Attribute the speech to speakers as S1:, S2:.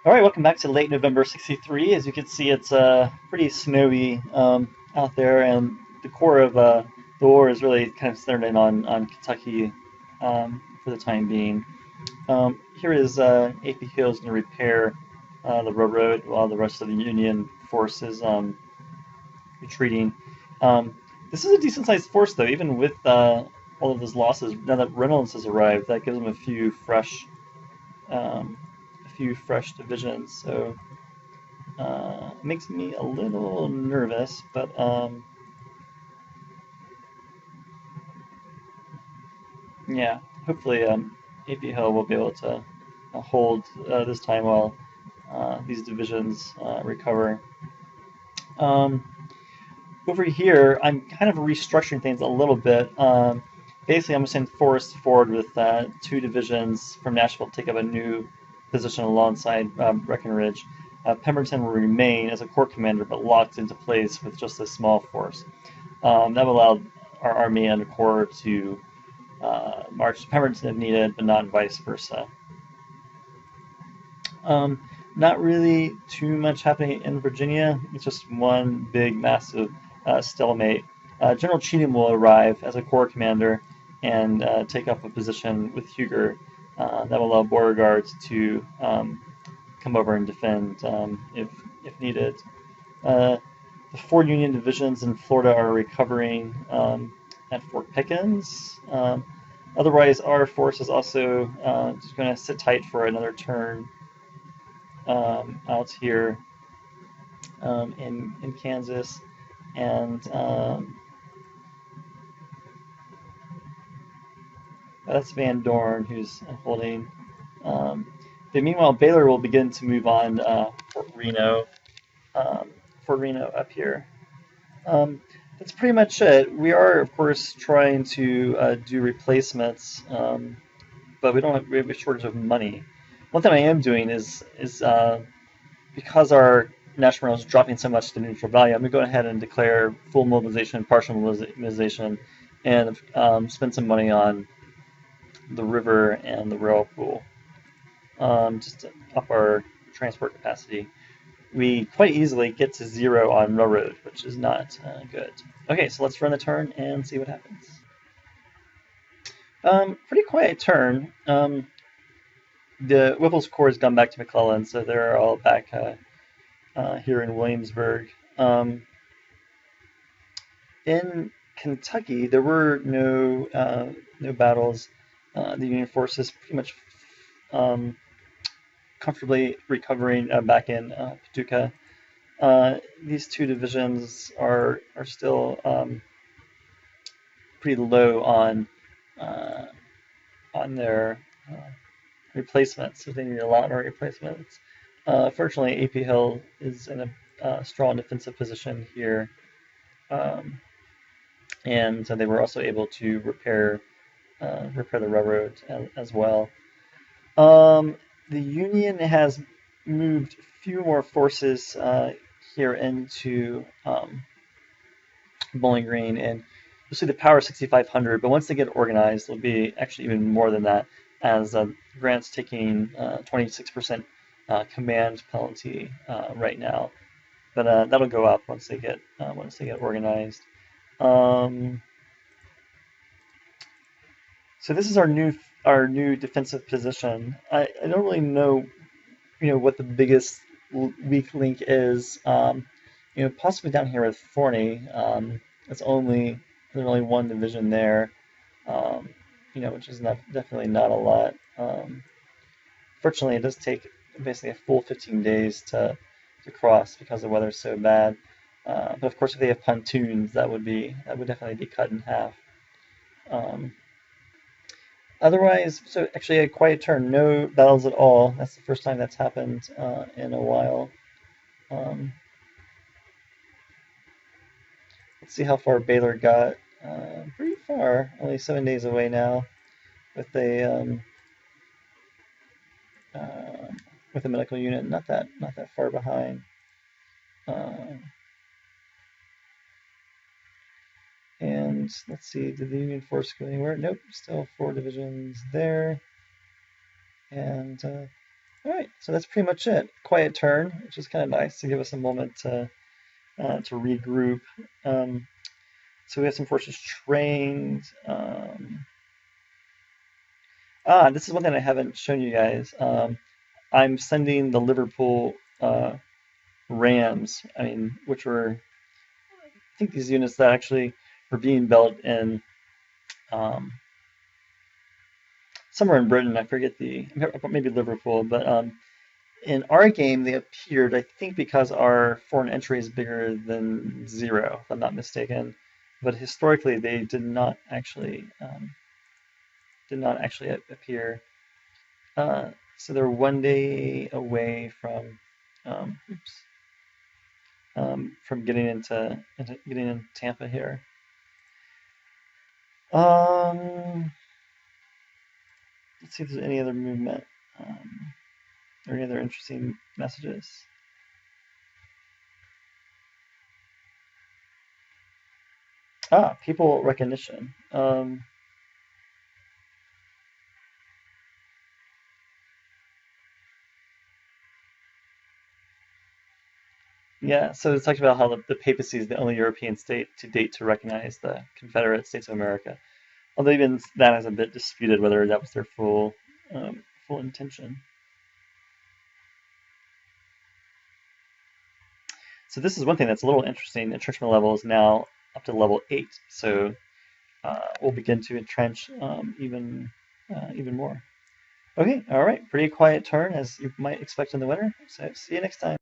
S1: All right, welcome back to late November '63. As you can see, it's pretty snowy out there, and the core of the war is really kind of centered in on Kentucky for the time being. Here is AP Hill's going to repair the railroad while the rest of the Union force is retreating. Um, this is a decent sized force, though, even with all of his losses. Now that Reynolds has arrived, that gives him um, a few fresh divisions. So. It makes me a little nervous, but yeah, hopefully AP Hill will be able to hold this time while these divisions recover. Um, Over here, I'm kind of restructuring things a little bit. Basically, I'm going to send Forrest forward with two divisions from Nashville to take up a new position alongside Breckinridge. Pemberton will remain as a corps commander, but locked into place with just a small force. That will allow our army and corps to march to Pemberton if needed, but not vice versa. Um, Not really too much happening in Virginia. It's just one big, massive stalemate. General Cheatham will arrive as a corps commander and take up a position with Huger that will allow Beauregard to come over and defend if needed. Uh, the four Union divisions in Florida are recovering at Fort Pickens. Otherwise, our force is also just going to sit tight for another turn out here in Kansas, and that's Van Dorn who's holding. Um, but meanwhile, Baylor will begin to move on Fort Reno, um, Fort Reno up here. Um, that's pretty much it. We are, of course, trying to do replacements, but we have a shortage of money. One thing I am doing is because our national is dropping so much to neutral value, I'm going to go ahead and declare full mobilization, partial mobilization, and spend some money on the river and the rail pool just to up our transport capacity. We quite easily get to zero on railroad, which is not good. Okay, so let's run the turn and see what happens. Pretty quiet turn. The Whipple's Corps has gone back to McClellan, so they're all back here in Williamsburg. In Kentucky, there were no battles. The Union forces pretty much um, comfortably recovering back in Paducah. These two divisions are still pretty low uh, on their replacements, so they need a lot more replacements. Fortunately, AP Hill is in a strong defensive position here, um, and so they were also able to repair the railroad as well. Um, the Union has moved a few more forces here into Bowling Green, and you'll see the power 6,500. But once they get organized, it'll be actually even more than that, as Grant's taking 26% command penalty right now. But that'll go up once they get organized. Um, so this is our new defensive position. I don't really know what the biggest weak link is. Possibly down here with Forney. It's only there's only one division there. Um, which is definitely not a lot. Fortunately, it does take basically a full 15 days to cross because the weather's so bad. But of course, if they have pontoons, that would definitely be cut in half. Um, Otherwise, so actually a quiet turn, no battles at all. That's the first time that's happened in a while. Um, let's see how far Baylor got. Pretty far, only 7 days away now, with uh, a medical unit. Not that far behind. Um, and let's see, did the Union force go anywhere? Nope, still four divisions there. And All right, so that's pretty much it. Quiet turn, which is kind of nice to give us a moment to regroup. Um, so we have some forces trained. This is one thing I haven't shown you guys. I'm sending the Liverpool Rams. I mean, which were I think these units that actually were being built in um, somewhere in Britain. I forget maybe Liverpool, but in our game they appeared. I think because our foreign entry is bigger than 0, if I'm not mistaken. But historically, they did not actually appear. So they're 1 day away oops, from getting into Tampa here. Let's see if there's any other movement or any other interesting messages. People recognition. Yeah, so it's talked about how the papacy is the only European state to date to recognize the Confederate States of America. Although even that is a bit disputed whether that was their full intention. So this is one thing that's a little interesting. The entrenchment level is now up to level 8, so we'll begin to entrench even more. Okay, all right, pretty quiet turn as you might expect in the winter. So see you next time.